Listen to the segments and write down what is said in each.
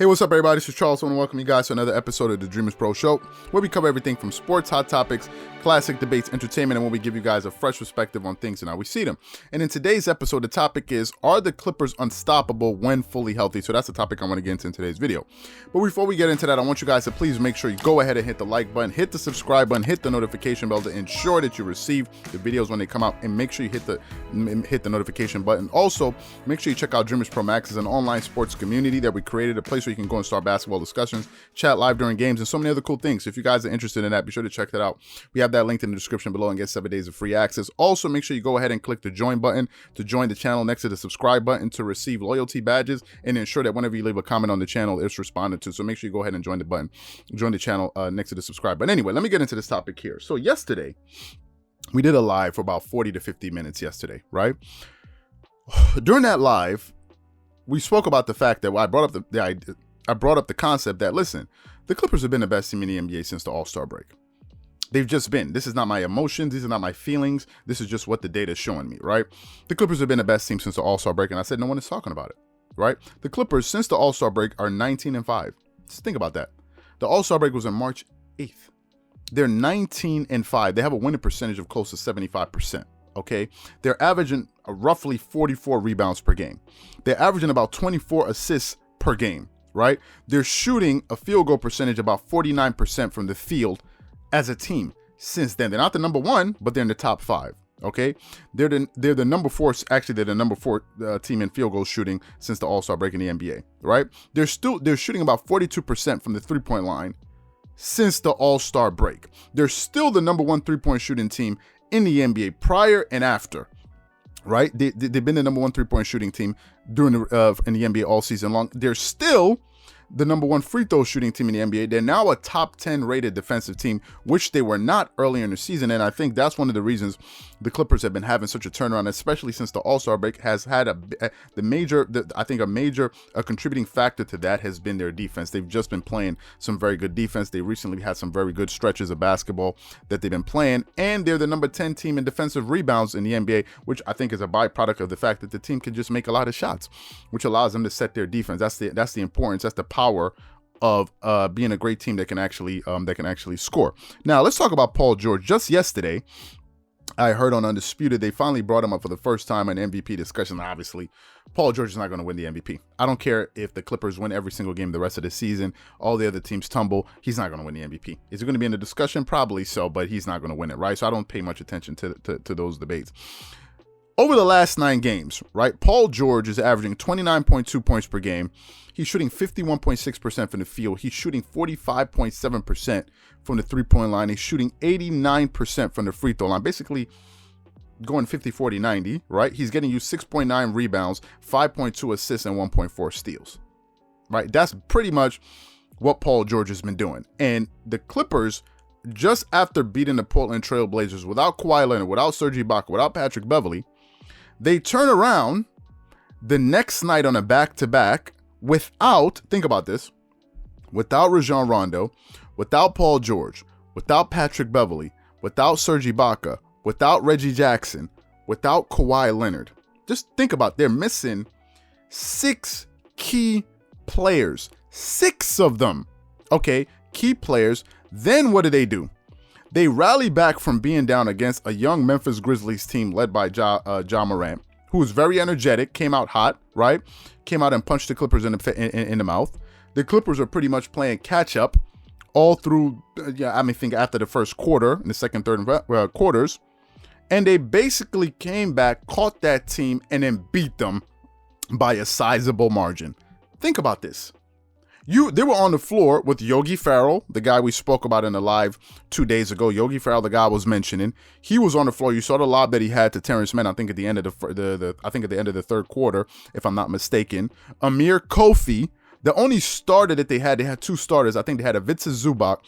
Hey, what's up, everybody? This is Charles. I want to welcome you guys to another episode of the Dreamerspro Show, where we cover everything from sports, hot topics, classic debates, entertainment, and where we give you guys a fresh perspective on things and how we see them. And in today's episode, the topic is, are the Clippers unstoppable when fully healthy? So that's the topic I want to get into in today's video. But before we get into that, I want you guys to please make sure you go ahead and hit the like button, hit the subscribe button, hit the notification bell to ensure that you receive the videos when they come out, and make sure you hit the notification button. Also, make sure you check out Dreamerspro Max. It's an online sports community that we created, a place where you can go and start basketball discussions, chat live during games, and so many other cool things. So if you guys are interested in that, be sure to check that out. We have that linked in the description below and get 7 days of free access. Also, make sure you go ahead and click the join button to join the channel next to the subscribe button to receive loyalty badges and ensure that whenever you leave a comment on the channel, it's responded to. So make sure you go ahead and join the channel next to the subscribe button. Anyway, let me get into this topic here. So yesterday, we did a live for about 40 to 50 minutes yesterday, right? During that live, we spoke about the fact that I brought up the concept that, listen, the Clippers have been the best team in the NBA since the All-Star break. They've just been. This is not my emotions. These are not my feelings. This is just what the data is showing me, right? The Clippers have been the best team since the All-Star break, and I said no one is talking about it, right? The Clippers, since the All-Star break, are 19-5. Just think about that. The All-Star break was on March 8th. They're 19-5. They have a winning percentage of close to 75%. Okay, they're averaging roughly 44 rebounds per game. They're averaging about 24 assists per game, right? They're shooting a field goal percentage about 49% from the field as a team since then. They're not the number one, but they're in the top 5. Okay, they're the number 4. Actually, they're the number 4 team in field goal shooting since the All-Star break in the NBA, right? They're shooting about 42% from the 3-point line since the All-Star break. They're still the number 1 3-point shooting team in the NBA prior and after, right? They've been the number 1 3-point shooting team during in the NBA all season long. They're still the number 1 free throw shooting team in the NBA. They're now a top 10 rated defensive team, which they were not earlier in the season. And I think that's one of the reasons the Clippers have been having such a turnaround, especially since the All-Star break has had a contributing factor to that has been their defense. They've just been playing some very good defense. They recently had some very good stretches of basketball that they've been playing, and they're the number 10 team in defensive rebounds in the NBA, which I think is a byproduct of the fact that the team can just make a lot of shots, which allows them to set their defense. That's the importance. That's the power of being a great team that can actually score. Now let's talk about Paul George. Just yesterday, I heard on Undisputed they finally brought him up for the first time in MVP discussion. Obviously, Paul George is not going to win the MVP. I don't care if the Clippers win every single game the rest of the season, all the other teams tumble. He's not going to win the MVP. Is he going to be in the discussion? Probably so, but he's not going to win it, right? So I don't pay much attention to those debates. Over the last 9 games, right, Paul George is averaging 29.2 points per game. He's shooting 51.6% from the field. He's shooting 45.7% from the 3-point line. He's shooting 89% from the free throw line. Basically going 50, 40, 90, right? He's getting you 6.9 rebounds, 5.2 assists, and 1.4 steals, right? That's pretty much what Paul George has been doing. And the Clippers, just after beating the Portland Trail Blazers without Kawhi Leonard, without Serge Ibaka, without Patrick Beverley, they turn around the next night on a back-to-back without, think about this, without Rajon Rondo, without Paul George, without Patrick Beverley, without Serge Ibaka, without Reggie Jackson, without Kawhi Leonard. Just think about it. They're missing 6 key players. 6 of them. Okay, key players. Then what do? They rally back from being down against a young Memphis Grizzlies team led by Ja Morant, who was very energetic, came out hot, right? Came out and punched the Clippers in the mouth. The Clippers are pretty much playing catch up all through, think after the first quarter, in the second, third quarters. And they basically came back, caught that team, and then beat them by a sizable margin. Think about this. They were on the floor with Yogi Ferrell, the guy we spoke about in the live 2 days ago. Yogi Ferrell, the guy I was mentioning, he was on the floor. You saw the lob that he had to Terrence Mann, I think at the end of the third quarter, if I'm not mistaken. Amir Kofi, the only starter that they had 2 starters. I think they had Ivica Zubac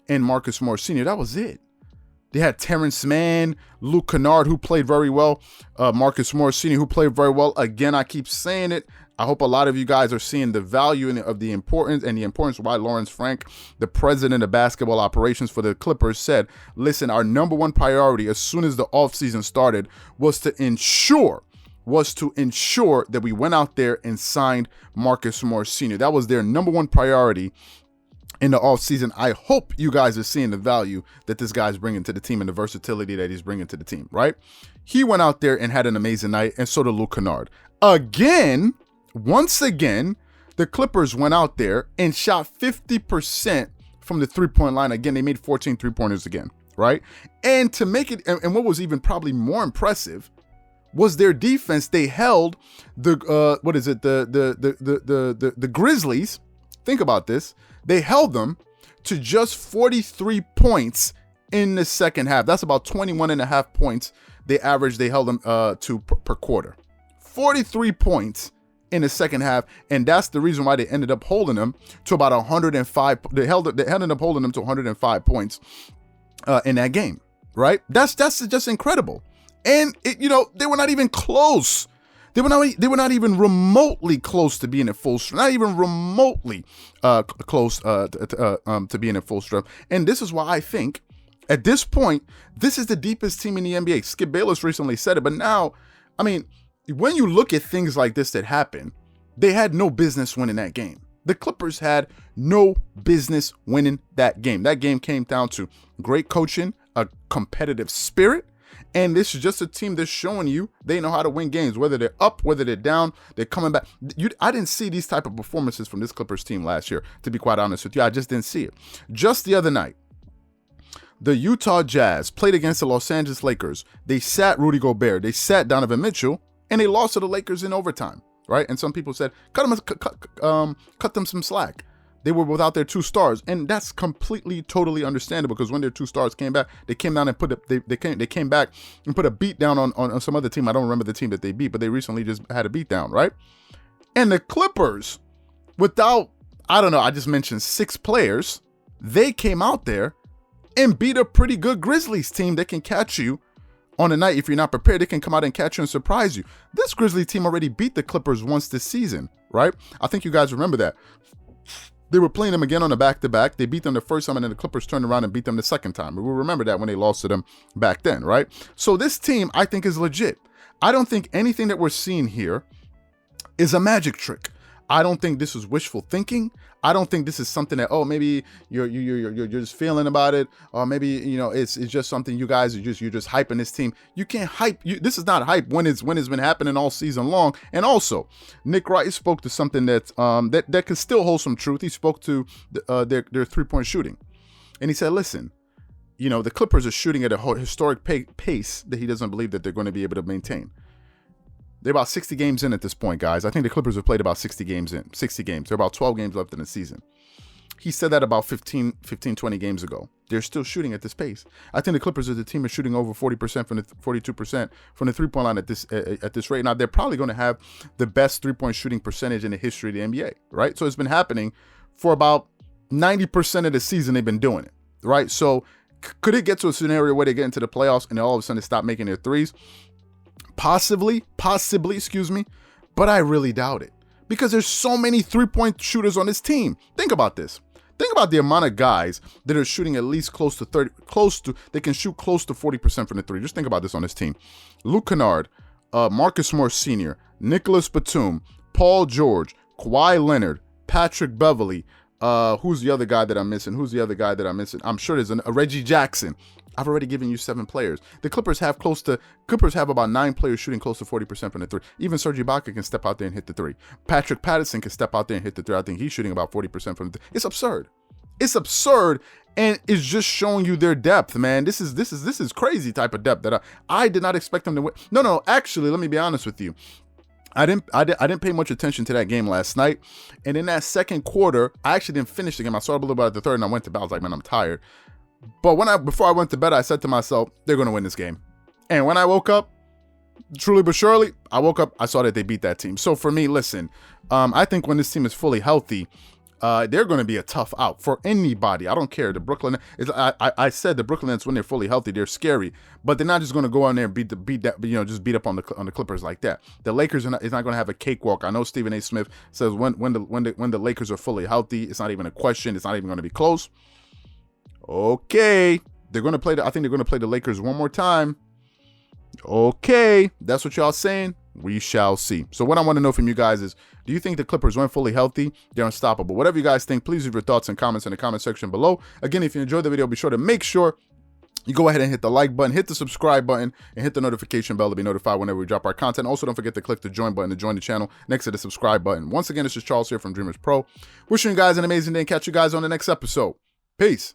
and Marcus Morris Sr. That was it. They had Terrence Mann, Luke Kennard, who played very well, Marcus Morris Sr., who played very well. Again, I keep saying it. I hope a lot of you guys are seeing the value of the importance why Lawrence Frank, the president of basketball operations for the Clippers, said, listen, our number 1 priority as soon as the offseason started was to ensure was to ensure that we went out there and signed Marcus Morris Sr. That was their number one priority in the offseason. I hope you guys are seeing the value that this guy's bringing to the team and the versatility that he's bringing to the team, right? He went out there and had an amazing night, and so did Luke Kennard. Once again, the Clippers went out there and shot 50% from the three-point line. Again, they made 14 three-pointers again, right? And to make it, and what was even probably more impressive was their defense. They held the the Grizzlies. Think about this. They held them to just 43 points in the second half. That's about 21 and a half points they held them to per quarter. 43 points in the second half, and that's the reason why they ended up holding them to about 105. They ended up holding them to 105 points in that game, right? That's just incredible. And they were not even close. They were not even remotely close to being at full strength. Not even remotely close to being at full strength. And this is why I think at this point, this is the deepest team in the NBA. Skip Bayless recently said it, but now, I mean, when you look at things like this that happen, they had no business winning that game. The Clippers had no business winning that game. That game came down to great coaching, a competitive spirit, and this is just a team that's showing you they know how to win games, whether they're up, whether they're down, they're coming back. I didn't see these type of performances from this Clippers team last year, to be quite honest with you. I just didn't see it. Just the other night, the Utah Jazz played against the Los Angeles Lakers. They sat Rudy Gobert, they sat Donovan Mitchell, and they lost to the Lakers in overtime, right? And some people said, cut them some slack. They were without their two stars, and that's completely, totally understandable, because when their two stars came back, they came down and they came back and put a beat down on some other team. I don't remember the team that they beat, but they recently just had a beat down, right? And the Clippers, without, I don't know, I just mentioned 6 players, they came out there and beat a pretty good Grizzlies team that can catch you on a night. If you're not prepared, they can come out and catch you and surprise you. This Grizzlies team already beat the Clippers once this season, right? I think you guys remember that. They were playing them again on a back-to-back. They beat them the first time, and then the Clippers turned around and beat them the second time. We will remember that when they lost to them back then, right? So this team, I think, is legit. I don't think anything that we're seeing here is a magic trick. I don't think this is wishful thinking. I don't think this is something that, oh, maybe you're just feeling about it, or maybe it's just something you guys are you're just hyping this team. You can't hype. This is not hype when it's been happening all season long. And also, Nick Wright spoke to something that can still hold some truth. He spoke to their 3-point shooting, and he said, listen, the Clippers are shooting at a historic pace that he doesn't believe that they're going to be able to maintain. They're about 60 games in at this point, guys. I think the Clippers have played about 60 games in. 60 games. There are about 12 games left in the season. He said that about 15, 20 games ago. They're still shooting at this pace. I think the Clippers as a team are shooting over 40% from the 42% from the three-point line at this rate. Now, they're probably going to have the best three-point shooting percentage in the history of the NBA, right? So it's been happening for about 90% of the season. They've been doing it, right? So could it get to a scenario where they get into the playoffs and all of a sudden they stop making their threes? Possibly, excuse me, but I really doubt it, because there's so many three-point shooters on this team. Think about this. Think about the amount of guys that are shooting at least they can shoot close to 40% from the three. Just think about this on this team. Luke Kennard, Marcus Morris Sr., Nicholas Batum, Paul George, Kawhi Leonard, Patrick Beverley. Who's the other guy that I'm missing? I'm sure there's a Reggie Jackson. I've already given you 7 players. The Clippers have about 9 players shooting close to 40% from the three. Even Serge Ibaka can step out there and hit the three. Patrick Patterson can step out there and hit the three. I think he's shooting about 40% from the three. It's absurd. It's absurd, and it's just showing you their depth, man. This is crazy type of depth that I did not expect them to win. No, actually, let me be honest with you. I didn't pay much attention to that game last night, and in that second quarter, I actually didn't finish the game. I saw a little bit at the third, and I went to bed. I was like, man, I'm tired. But before I went to bed, I said to myself, they're going to win this game. And when I woke up, truly but surely, I saw that they beat that team. So for me, listen, I think when this team is fully healthy, they're going to be a tough out for anybody. I don't care. I said the Brooklyn Nets, when they're fully healthy, they're scary, but they're not just going to go on there and beat up on the Clippers like that. The Lakers is not going to have a cakewalk. I know Stephen A. Smith says when the Lakers are fully healthy, it's not even a question. It's not even going to be close. Okay, I think they're going to play the Lakers one more time. Okay, that's what y'all saying. We shall see. So what I want to know from you guys is, do you think the Clippers, when fully healthy, they're unstoppable? Whatever you guys think, please leave your thoughts and comments in the comment section below. Again, if you enjoyed the video, be sure to make sure you go ahead and hit the like button, hit the subscribe button, and hit the notification bell to be notified whenever we drop our content. Also, don't forget to click the join button to join the channel next to the subscribe button. Once again, this is Charles here from Dreamers Pro. Wishing you guys an amazing day and catch you guys on the next episode. Peace.